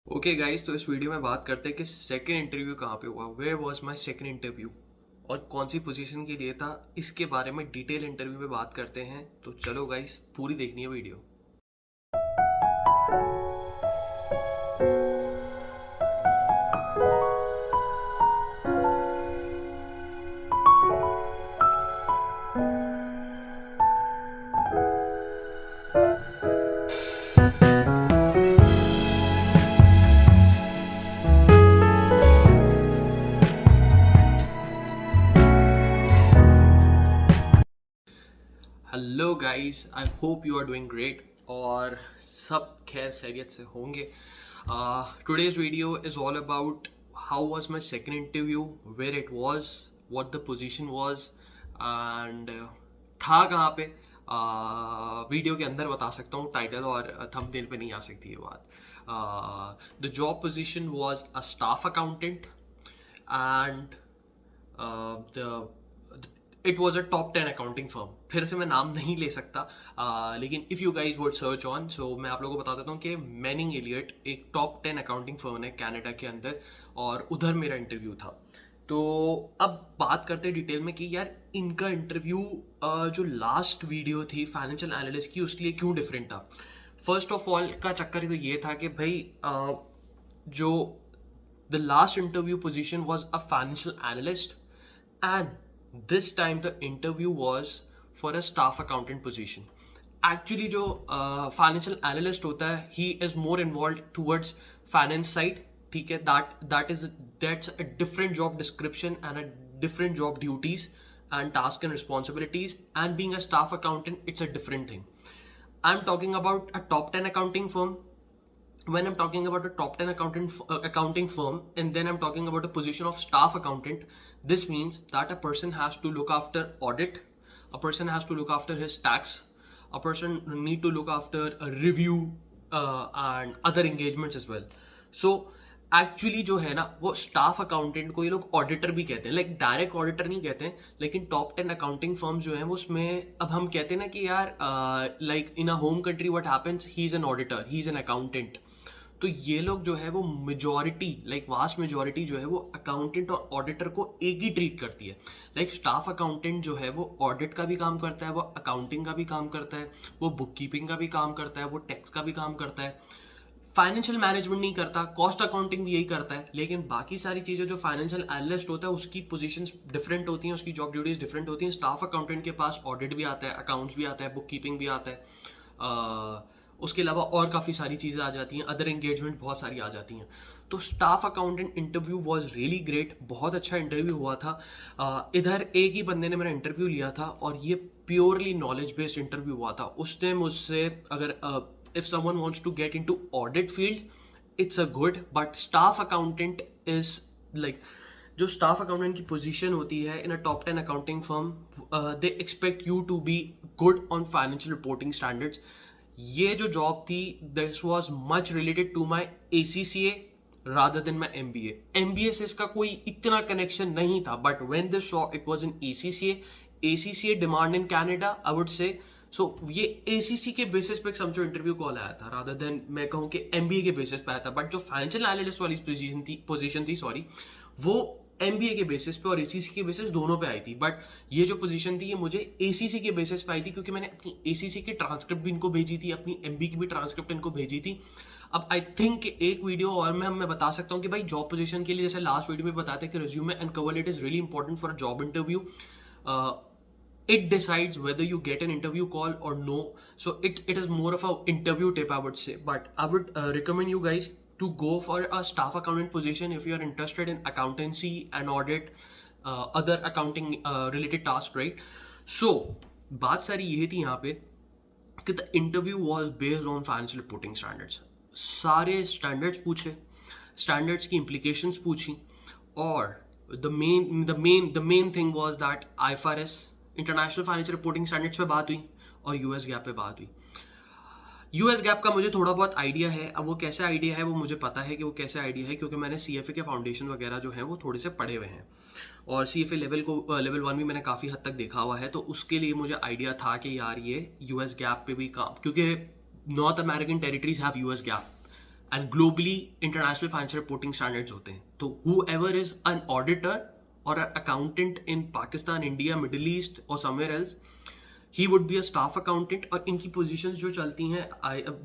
Okay guys, तो इस video में बात करते हैं कि सेकंड इंटरव्यू कहाँ पे हुआ। Where was my second interview और कौन सी पोजीशन के लिए था, इसके बारे में डिटेल इंटरव्यू में बात करते हैं। तो चलो गाइस, पूरी देखनी है video. Hello guys, I hope you are doing great और सब खैर खैरियत से होंगे। Today's video is all about how was my second interview, where it was, what the position was and था कहाँ पे। वीडियो के अंदर बता सकता हूँ, टाइटल और थंबनेल पे नहीं आ सकती ये बात। The job position was a staff accountant and the it was a top 10 accounting firm. फिर से मैं नाम नहीं ले सकता, लेकिन if you guys would search on, so मैं आप लोगों को बता देता हूँ कि मैनिंग एलियट एक टॉप 10 अकाउंटिंग फर्म है कनाडा के अंदर, और उधर मेरा इंटरव्यू था। तो अब बात करते हैं डिटेल में कि यार इनका इंटरव्यू जो लास्ट वीडियो थी फाइनेंशियल एनालिस्ट की, उसके लिए क्यों डिफरेंट था। फर्स्ट ऑफ ऑल का चक्कर तो ये था कि भाई जो the last interview position was a financial analyst and this time the interview was for a staff accountant position. Actually जो financial analyst होता है, he is more involved towards finance side, ठीक है। that's a different job description and a different job duties and task and responsibilities, and being a staff accountant, it's a different thing. I'm talking about a top 10 accounting firm. When I'm talking about a top 10 accounting firm, and then I'm talking about a position of staff accountant, this means that a person has to look after audit, a person has to look after his tax, a person need to look after a review and other engagements as well. So actually जो है ना, वो staff accountant को ये लोग auditor भी कहते हैं, लाइक डायरेक्ट ऑडिटर नहीं कहते हैं, लेकिन टॉप 10 अकाउंटिंग फर्म्स जो हैं वो उसमें अब हम कहते हैं ना कि यार like in a home country what happens, he is an auditor, he is an accountant. तो ये लोग जो है वो मेजॉरिटी, लाइक वास्ट मेजॉरिटी जो है वो अकाउंटेंट और ऑडिटर को एक ही ट्रीट करती है। लाइक स्टाफ अकाउंटेंट जो है वो ऑडिट का भी काम करता है, वो अकाउंटिंग का भी काम करता है, वो बुक कीपिंग का भी काम करता है, वो टैक्स का भी काम करता है, फाइनेंशियल मैनेजमेंट नहीं करता, कॉस्ट अकाउंटिंग भी यही करता है। लेकिन बाकी सारी चीज़ें जो फाइनेंशियल एनालिस्ट होता है उसकी पोजीशंस डिफरेंट होती हैं, उसकी जॉब ड्यूटीज डिफरेंट होती हैं। स्टाफ अकाउंटेंट के पास ऑडिट भी आता है, अकाउंट्स भी आता है, बुक कीपिंग भी आता है, उसके अलावा और काफ़ी सारी चीज़ें आ जाती हैं, अदर एंगेजमेंट बहुत सारी आ जाती हैं। तो staff accountant interview was really great, बहुत अच्छा इंटरव्यू हुआ था। इधर एक ही बंदे ने मेरा इंटरव्यू लिया था और ये प्योरली नॉलेज बेस्ड इंटरव्यू हुआ था। उसने मुझसे, अगर if someone wants to get into audit field, it's a good, but staff accountant is like, जो स्टाफ अकाउंटेंट की पोजीशन होती है in a top 10 accounting firm, they expect you to be good on financial reporting standards. ये जो job थी, this was much related to my ACCA rather than my MBA. MBA से इसका कोई इतना कनेक्शन नहीं था, but when this saw it was in ACCA demand in Canada, I would say. सो ये ACC के बेसिस पे समझो इंटरव्यू कॉल आया था, रादर देन मैं कहूँ कि MBA के बेसिस पे आया था। बट जो फाइनेंशियल एनालिस्ट वाली पोजीशन थी सॉरी, वो MBA के बेसिस पे और ACC के बेसिस दोनों पे आई थी। बट ये जो पोजीशन थी ये मुझे ACC के बेसिस पे आई थी, क्योंकि मैंने अपनी ACC की ट्रांसक्रिप्ट भी इनको भेजी थी, अपनी MBA की भी ट्रांसक्रिप्ट इनको भेजी थी। अब आई थिंक एक वीडियो और मैं बता सकता हूँ कि भाई जॉब पोजीशन के लिए, जैसे लास्ट वीडियो में बताते हैं कि resume and cover letter is really important for a job interview. It decides whether you get an interview call or no. So it is more of a interview tip, I would say. But I would recommend you guys to go for a staff accountant position if you are interested in accountancy and audit, other accounting related tasks, right? So बात सारी ये थी यहाँ पे कि the interview was based on financial reporting standards. सारे standards पूछे, standards की implications पूछी, और the main thing was that IFRS, international financial reporting standards पे बात हुई, और यूएस गैप पे बात हुई। यूएस गैप का मुझे थोड़ा बहुत आइडिया है। अब वो कैसे आइडिया है वो मुझे पता है कि वो कैसे आइडिया है, क्योंकि मैंने CFA के फाउंडेशन वगैरह जो है वो थोड़े से पढ़े हुए हैं, और CFA लेवल 1 भी मैंने काफ़ी हद तक देखा हुआ है। तो उसके लिए मुझे आइडिया था कि यार ये यूएस गैप पे भी काम, क्योंकि north American territories have US gap, and globally international financial reporting standards होते हैं. तो whoever is an auditor or an accountant in Pakistan, India, Middle East or somewhere else, he would be a staff accountant. और इनकी positions जो चलती हैं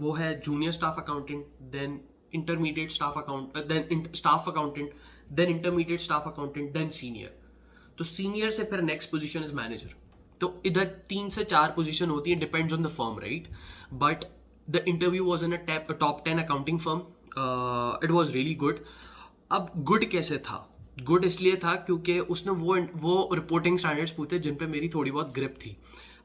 वो है junior staff accountant, then intermediate staff accountant, then staff accountant, then intermediate staff accountant, then senior. तो senior से फिर नेक्स्ट पोजीशन इज मैनेजर. तो इधर 3 से 4 पोजीशन होती है, depends on the firm, right. But the interview was in a top 10 accounting firm. It was really good. अब good कैसे था? गुड इसलिए था क्योंकि उसने वो रिपोर्टिंग स्टैंडर्ड्स पूछे जिन पे मेरी थोड़ी बहुत ग्रिप थी.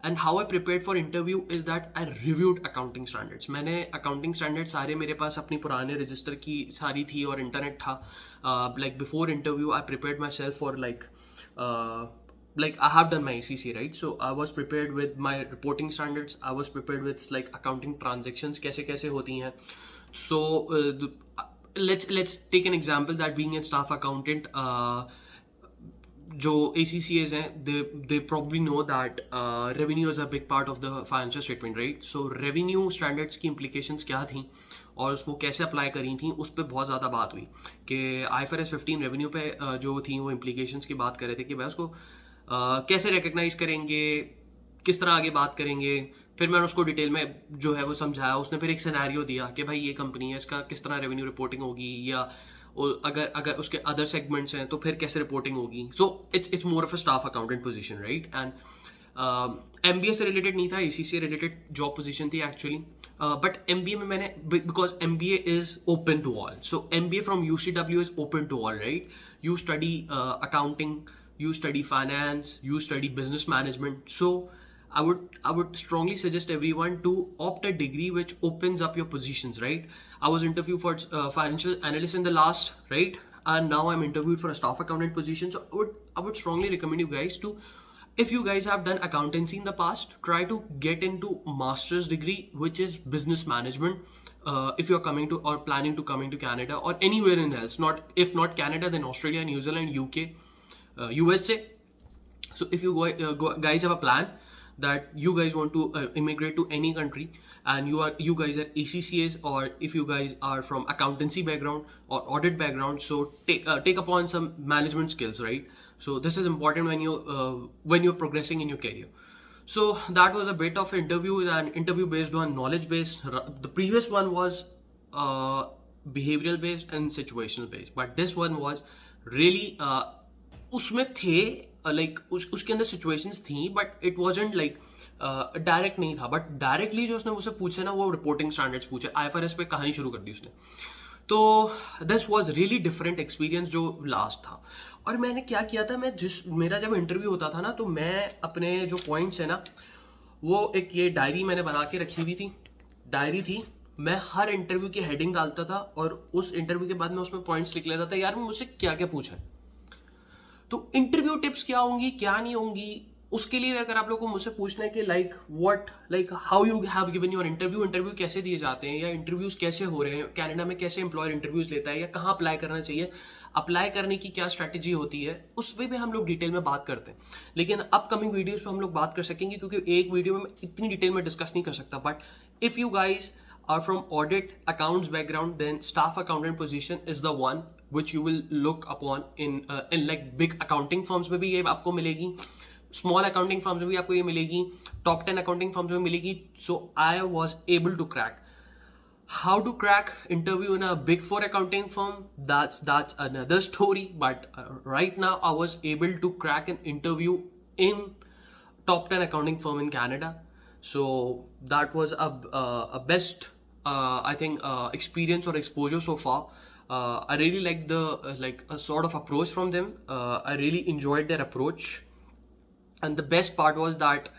And how I prepared for interview is that I reviewed accounting standards. मैंने अकाउंटिंग स्टैंडर्ड्स सारे मेरे पास अपनी पुराने रजिस्टर की सारी थी और इंटरनेट था. Like before interview I prepared my self for like I have done my ACC, right? So I was prepared with my reporting standards. I was prepared with like accounting transactions कैसे होती हैं. So let's take an example that being a staff accountant, जो ACCAs हैं, they probably know that revenue is a big part of the financial statement, right? So revenue standards की implications क्या थी और उसको कैसे अप्लाई करी थी, उस पर बहुत ज़्यादा बात हुई कि IFRS 15 रेवेन्यू पे जो थी वो इम्प्लीकेशंस की बात कर रहे थे कि भाई उसको कैसे रिकग्नाइज करेंगे, किस तरह आगे बात करेंगे. फिर मैंने उसको डिटेल में जो है वो समझाया. उसने फिर एक सिनेरियो दिया कि भाई ये कंपनी है, इसका किस तरह रेवेन्यू रिपोर्टिंग होगी, या अगर उसके अदर सेगमेंट्स हैं तो फिर कैसे रिपोर्टिंग होगी. So it's more of a staff accountant position, right. And MBA से रिलेटेड नहीं था, ACC से रिलेटेड जॉब पोजीशन थी एक्चुअली. बट MBA में मैंने, because MBA is open to all. So MBA from UCW is open to all, right. You study accounting, you study finance, you study business management. So I would strongly suggest everyone to opt a degree which opens up your positions, right. I was interviewed for financial analyst in the last, right, and now I'm interviewed for a staff accountant position. So I would strongly recommend you guys to, if you guys have done accountancy in the past, try to get into master's degree which is business management. If you're coming to or planning to coming to Canada or anywhere in else, if not Canada, then Australia, New Zealand, UK, USA. So if you guys have a plan that you guys want to immigrate to any country, and you guys are ACCAs, or if you guys are from accountancy background or audit background, so take upon some management skills, right. So this is important when you're progressing in your career. So that was a bit of interview, and interview based on knowledge based. The previous one was behavioral based and situational based, but this one was really उसमें थे like उसके अंदर situations थी, but it wasn't like direct नहीं था. But directly जो उसने मुझसे पूछे ना, वो रिपोर्टिंग स्टैंडर्ड्स पूछे, IFRS पे कहानी शुरू कर दी उसने. तो this was really different experience जो लास्ट था. और मैंने क्या किया था, मेरा जब इंटरव्यू होता था ना, तो मैं अपने जो पॉइंट्स है ना, वो एक ये डायरी मैंने बना के रखी हुई थी. डायरी थी, मैं हर इंटरव्यू की हेडिंग डालता था और उस इंटरव्यू के बाद मैं उसमें पॉइंट्स लिख लेता था, यार मुझसे क्या क्या पूछा है. तो इंटरव्यू टिप्स क्या होंगी, क्या नहीं होंगी, उसके लिए अगर आप लोग को मुझसे पूछना है कि like how you have given your interview कैसे दिए जाते हैं, या इंटरव्यूज कैसे हो रहे हैं कनाडा में, कैसे एम्प्लॉयर इंटरव्यूज लेता है, या कहाँ अप्लाई करना चाहिए, अप्लाई करने की क्या स्ट्रैटेजी होती है, उस पर भी हम लोग डिटेल में बात करते हैं. लेकिन अपकमिंग वीडियोज पे हम लोग बात कर सकेंगे, क्योंकि एक वीडियो में मैं इतनी डिटेल में डिस्कस नहीं कर सकता. But if you guys are from audit accounts background, then staff accountant position is the one which you will look upon in like big accounting firms में भी ये आपको मिलेगी, small accounting firms में भी आपको ये मिलेगी, top 10 accounting firms में मिलेगी. So I was able to crack. How to crack interview in a big 4 accounting firm, that's another story. But right now I was able to crack an interview in top 10 accounting firm in Canada. So that was a best I think experience or exposure so far. I really like the a sort of approach from them. I really enjoyed their approach, and the best part was that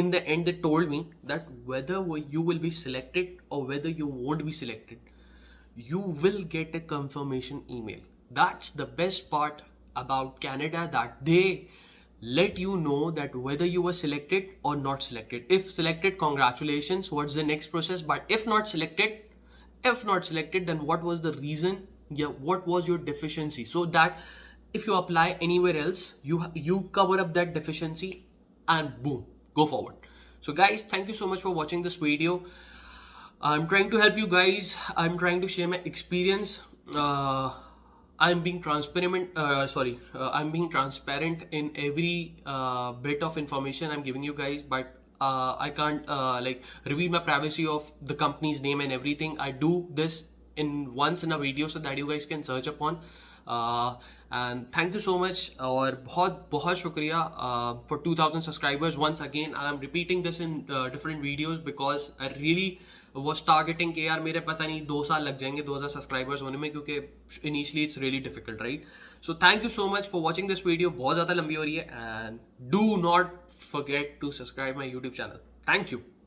in the end they told me that whether you will be selected or whether you won't be selected, you will get a confirmation email. That's the best part about Canada, that they let you know that whether you were selected or not selected. If selected, congratulations, what's the next process. But if not selected, then what was the reason, what was your deficiency, so that if you apply anywhere else, you cover up that deficiency and boom, go forward. So guys, thank you so much for watching this video. I'm trying to help you guys. I'm trying to share my experience. I'm being transparent. I'm being transparent in every bit of information I'm giving you guys, but I can't like reveal my privacy of the company's name and everything. I do this in once in a video so that you guys can search upon. And thank you so much और बहुत बहुत शुक्रिया for 2000 subscribers once again I am repeating this in different videos because I really was targeting कि यार मेरे पता नहीं 2 साल लग जाएंगे 2000 सब्सक्राइबर्स होने में, क्योंकि initially it's really difficult, right? So thank you so much for watching this video. बहुत ज़्यादा लंबी हो रही है and do not forget to subscribe my YouTube channel. Thank you.